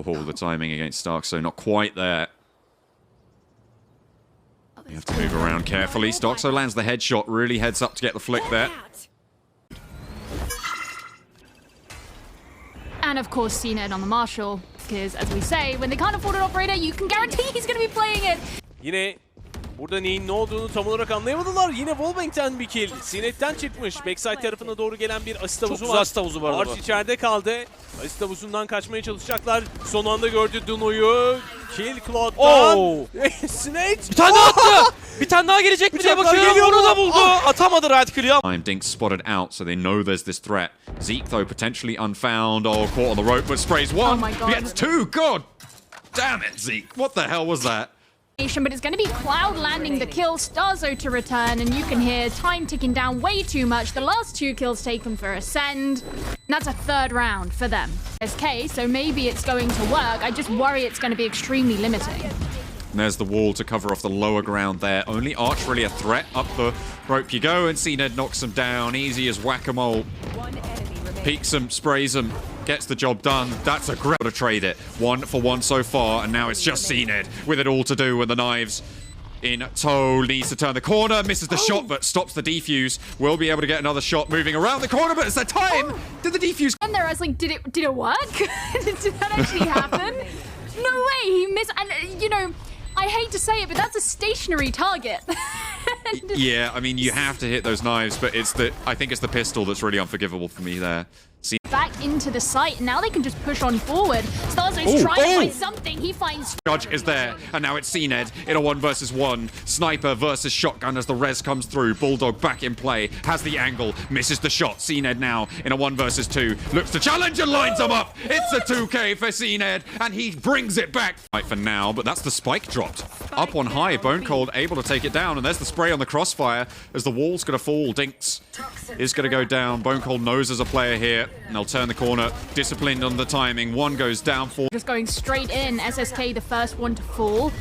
Oh, the timing against Stark, so not quite there. You have to move around carefully. Stoxo lands the headshot, really heads up to get the flick there. And of course, Acend on the Marshall, because as we say, when they can't afford an operator, you can guarantee he's going to be playing it. Yine burada neyin ne olduğunu tam olarak anlayamadılar. Yine Wallbang'ten bir kill. Sinet'ten çıkmış. Backside tarafına doğru gelen bir asit havuzu var. Çok güzel asit havuzu var. Arch içeride kaldı. Asit havuzundan kaçmaya çalışacaklar. Son anda gördü Duno'yu. Kill Cloud'dan. Snake. Bir tane daha attı. Bir tane daha gelecek mi diye bakıyorum. Onu da buldu. Atamadı right clear. Time Dink's spotted out, so they know there's this threat. Zeke, though, potentially unfound. Oh, caught on the rope, but sprays one. Oh my God. Gets two. God damn it, Zeke. What the hell was that? But it's going to be Cloud landing the kill, Starzo to return, and you can hear time ticking down way too much. The last 2 kills taken for Acend, and that's a 3rd round for them. SK, so maybe it's going to work. I just worry it's going to be extremely limiting. And there's the wall to cover off the lower ground there. Only Arch really a threat. Up the rope you go, and Acend knocks him down. Easy as whack-a-mole. Peeks him, sprays him, gets the job done. That's a great to trade it. 1 for 1 so far, and now it's just Acend with it all to do with the knives in tow. Needs to turn the corner, misses the shot, but stops the defuse. Will be able to get another shot moving around the corner, but it's the time. Did the defuse? And there, I was like, did it work? Did that actually happen? No way, he missed. And you know, I hate to say it, but that's a stationary target. Yeah, I mean, you have to hit those knives, but I think it's the pistol that's really unforgivable for me there. See, back into the site, and now they can just push on forward. Starzo's trying to find something. He finds Judge is there, and now it's Acend in a 1 versus 1. Sniper versus shotgun as the res comes through. Bulldog back in play, has the angle, misses the shot. Acend now in a 1 versus 2. Looks to challenge and lines him up. It's a 2K for Acend, and he brings it back. Right for now, but that's the spike dropped. Up on high, Bone Cold able to take it down, and there's the spray on the crossfire as the wall's going to fall. Dinks is going to go down. Bone Cold knows there's a player here, and they'll turn the corner. Disciplined on the timing. 1 goes down, 4. just going straight in. SSK, the first one to fall.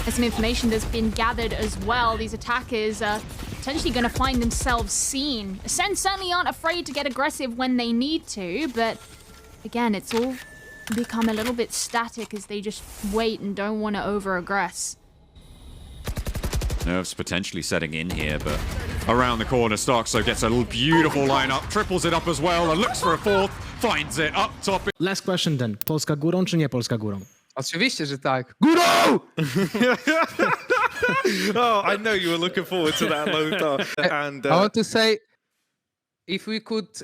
There's some information that's been gathered as well. These attackers are potentially going to find themselves seen. Acend certainly aren't afraid to get aggressive when they need to, but again, it's all become a little bit static as they just wait and don't want to over-aggress. Nerves potentially setting in here, but around the corner, Starkso gets a beautiful lineup, triples it up as well, and looks for a 4th, finds it up top. Last question then. Polska górą czy nie Polska górą? Oczywiście, że tak. Górą! Oh, I know you were looking forward to that, Lothar. And I want to say, if we could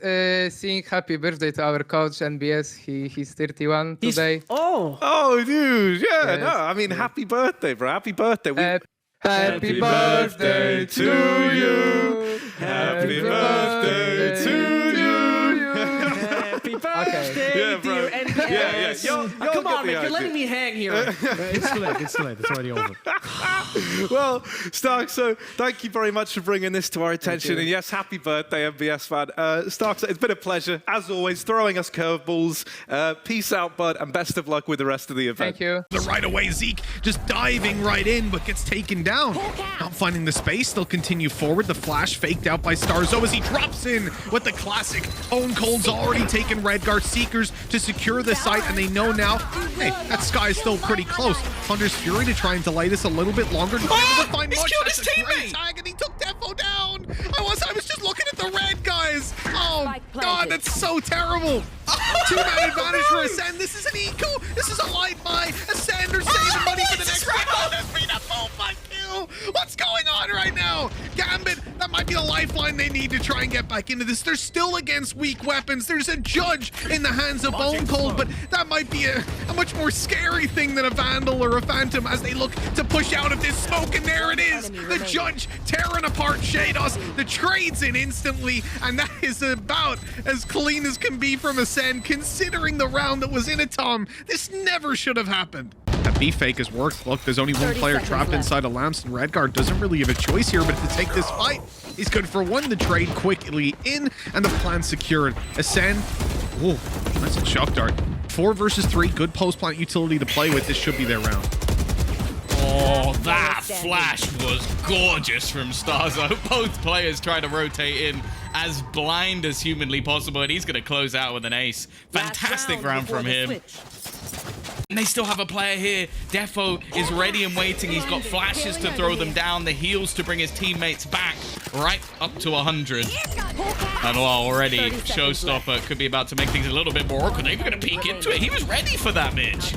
sing happy birthday to our coach NBS, he's 31 today. oh, dude, yeah, Yes, no, I mean, happy birthday, bro. Happy birthday. Happy birthday to you. Happy birthday to you. Happy birthday, Yeah, bro. dear NBS. Yeah. You'll Come get on, the Rick, you're idea. letting me hang here. It's too late, it's already over. Well, Stark, so thank you very much for bringing this to our attention. And yes, happy birthday, MBS fan. Stark, it's been a pleasure, as always, throwing us curveballs. Peace out, bud, and best of luck with the rest of the event. Thank you. Right away, Zeke just diving right in, but gets taken down. Not finding the space, they'll continue forward. The flash faked out by Starzo as he drops in with the classic. Own Cold's already taken Redguard Seekers to secure the site, and they know now, hey, that sky is still pretty close. Hunter's Fury to try and delay this a little bit longer. Not able to find much. killed That's his a great teammate. tag, and he took Defo down. I was just looking at the red guys. Oh God, that's so terrible. 2-man advantage for Acend. This is an eco. This is a light buy. Acend are saving money for the next round. Oh, that's been a full kill. What's going on right now? Gambit, that might be the lifeline they need to try and get back into this. They're still against weak weapons. There's a judge in the hands of Bone Cold, but that might be a much more scary thing than a Vandal or a Phantom as they look to push out of this smoke, and there it is. The judge tearing apart Shados. The trade's in instantly, and that is about as clean as can be from Acend, considering the round that was in it, Tom. This never should have happened. That B fake has worked. Look, there's only one player trapped inside of Lamps, and Redguard doesn't really have a choice here but to take this fight. He's good for 1 to trade quickly in, and the plan secured. Acend, oh, nice little shock dart. 4 versus 3, good post plant utility to play with. This should be their round. Oh, that flash was gorgeous from Starzo. Both players trying to rotate in as blind as humanly possible, and he's going to close out with an ace. Fantastic round from him. And they still have a player here. Defo is ready and waiting. He's got flashes to throw them down, the heals to bring his teammates back right up to 100. And already Showstopper could be about to make things a little bit more awkward. They were going to peek into it. He was ready for that, Mitch.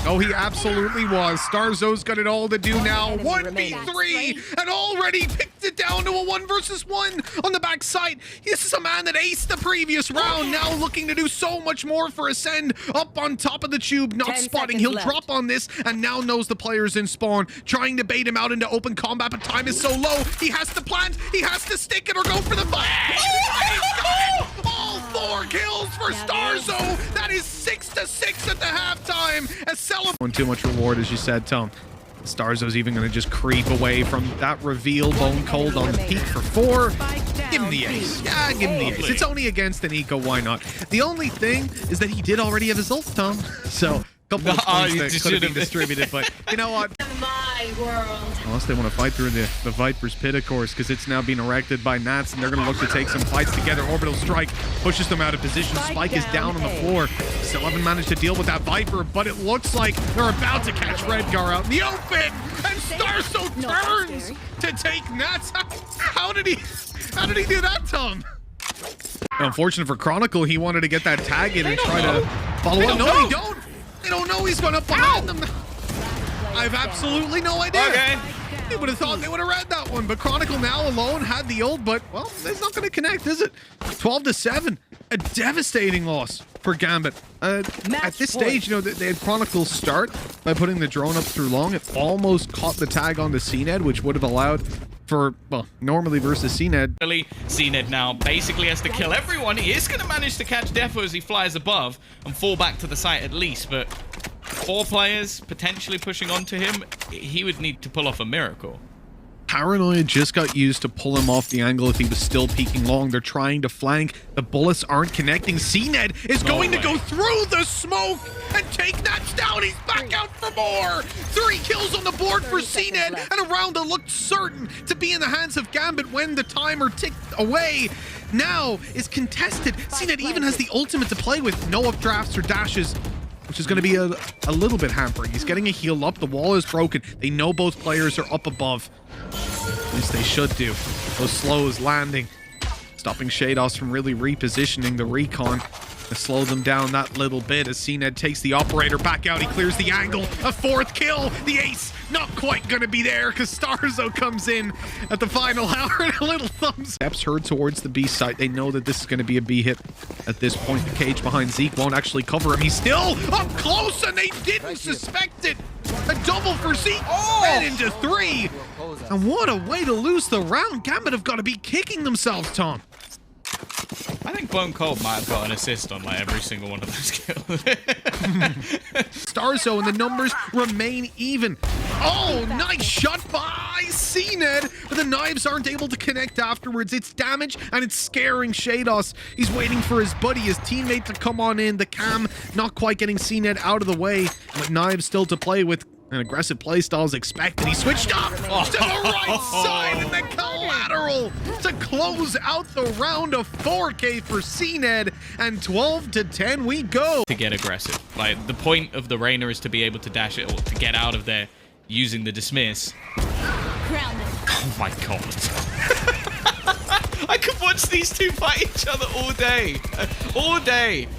Oh, he absolutely was. Starzo's got it all to do now. 1v3 and already picked it down to a 1 versus 1 on the backside. This is a man that aced the previous round, now looking to do so much more for Acend. Up on top of the tube, not spotting. He'll drop on this and now knows the player's in spawn, trying to bait him out into open combat, but time is so low. He has to plant, he has to stick it or go for the fight. All 4 kills for Starzo. That is 6-6 at the halftime. Too much reward, as you said, Tom. Starzo's even going to just creep away from that reveal. Bone Cold on the peak for 4. Give him the ace. Yeah, give him the ace. It's only against an eco, why not? The only thing is that he did already have his ult, Tom. So, a couple of points that could have been distributed, but you know what? My world. Unless they want to fight through the Viper's pit, of course, because it's now being erected by Nats, and they're going to look to take some fights together. Orbital Strike pushes them out of position. Spike is down on the floor. Still haven't managed to deal with that Viper, but it looks like they're about to catch Redgar out in the open, and Starzo turns to take Nats. How did he do that, Tom? Unfortunate for Chronicle, he wanted to get that tag in and try to follow up. No, they don't. They don't know he's going up behind them. I have absolutely no idea. Okay. They would have thought they would have read that one, but Chronicle now alone had the ult, but, well, it's not going to connect, is it? 12-7. A devastating loss for Gambit. At this stage, you know, they had Chronicle start by putting the drone up through long. It almost caught the tag on the CNED, which would have allowed for, well, normally versus CNED. CNED now basically has to kill everyone. He is going to manage to catch Defo as he flies above and fall back to the site at least, but 4 players potentially pushing onto him, he would need to pull off a miracle. Paranoid just got used to pull him off the angle if he was still peeking long. They're trying to flank. The bullets aren't connecting. CNED is going to go through the smoke and take Nats down. He's back out for more. 3 kills on the board for CNED, and a round that looked certain to be in the hands of Gambit when the timer ticked away. Now is contested. CNED even has the ultimate to play with. No updrafts or dashes, which is going to be a little bit hampering. He's getting a heal up. The wall is broken. They know both players are up above. At least they should do. Those slows landing, stopping Shados from really repositioning the recon to slow them down that little bit as CNED takes the operator back out. He clears the angle. A 4th kill. The ace not quite going to be there because Starzo comes in at the final hour and a little thumbs. Steps heard towards the B site. They know that this is going to be a B hit at this point. The cage behind Zeke won't actually cover him. He's still up close and they didn't suspect it. A double for Zeke and into 3. And what a way to lose the round. Gambit have got to be kicking themselves, Tom. I think Bone Cold might have got an assist on like every single one of those kills. Starzo and the numbers remain even. Oh, nice shot by CNED, but the knives aren't able to connect afterwards. It's damage and it's scaring Shados. He's waiting for his buddy, his teammate to come on in. The cam not quite getting CNED out of the way, but knives still to play with. An aggressive playstyle is expected. He switched up to the right side and the collateral to close out the round of 4K for CNED, and 12-10 we go. To get aggressive. Like, the point of the Reyna is to be able to dash it or to get out of there using the dismiss. Oh my god. I could watch these two fight each other all day. All day.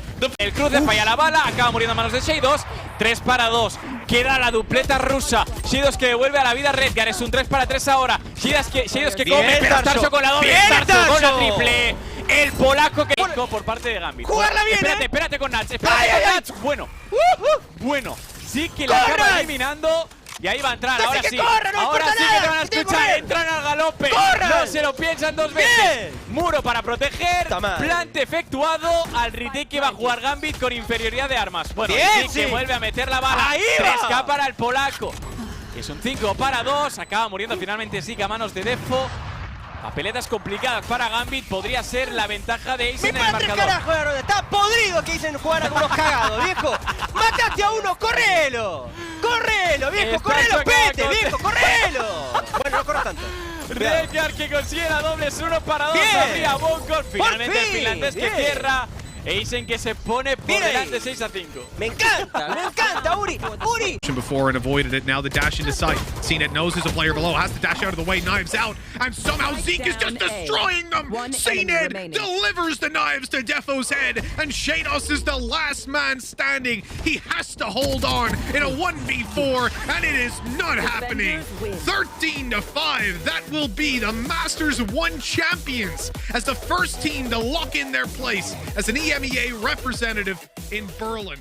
El cruce falla la bala, acaba muriendo a manos de Shados. 3 para 2. Queda la dupleta rusa. Shados que devuelve a la vida a Redgar. Es un 3 para 3 ahora. Shados que come, pero Starzo con la doble. Starzo con la triple. El polaco que... por parte de Gambit. ¡Jugarla bien, espérate con Nats. Espérate con Nats. Bueno. Bueno. Sí que la acaba eliminando. Y ahí va a entrar, ahora sí. Ahora sí que te van a escuchar. Entran al galope. No se lo piensan 2 veces. Muro para proteger. Plante efectuado. Al retake que va a jugar Gambit con inferioridad de armas. Bueno, sí que vuelve a meter la bala. 3K para el polaco. Es un 5 para 2. Acaba muriendo finalmente Zeke a manos de Defo. Papeletas complicadas para Gambit. Podría ser la ventaja de Acend en el marcador. Carajo, está podrido que Acend jugara con unos cagados, viejo. Mataste a uno, correlo. Correlo, viejo, correlo, pete, viejo, correlo. Bueno, no corro tanto. Redgar que consigue la doble, es 1 para 2. Habría Boncor. Finalmente el finlandés que cierra. Acend que se pone por Mira ahí. delante 6-5. Me encanta, Uri. Uri. Before and avoided it. Now the dash into sight. CNET knows there's a player below. Has to dash out of the way. Knives out. And somehow Zeke is just destroying them. CNET delivers the knives to Defo's head. And Shados is the last man standing. He has to hold on in a 1v4. And it is not happening. 13-5. That will be the Masters 1 champions as the first team to lock in their place as an EMEA representative in Berlin.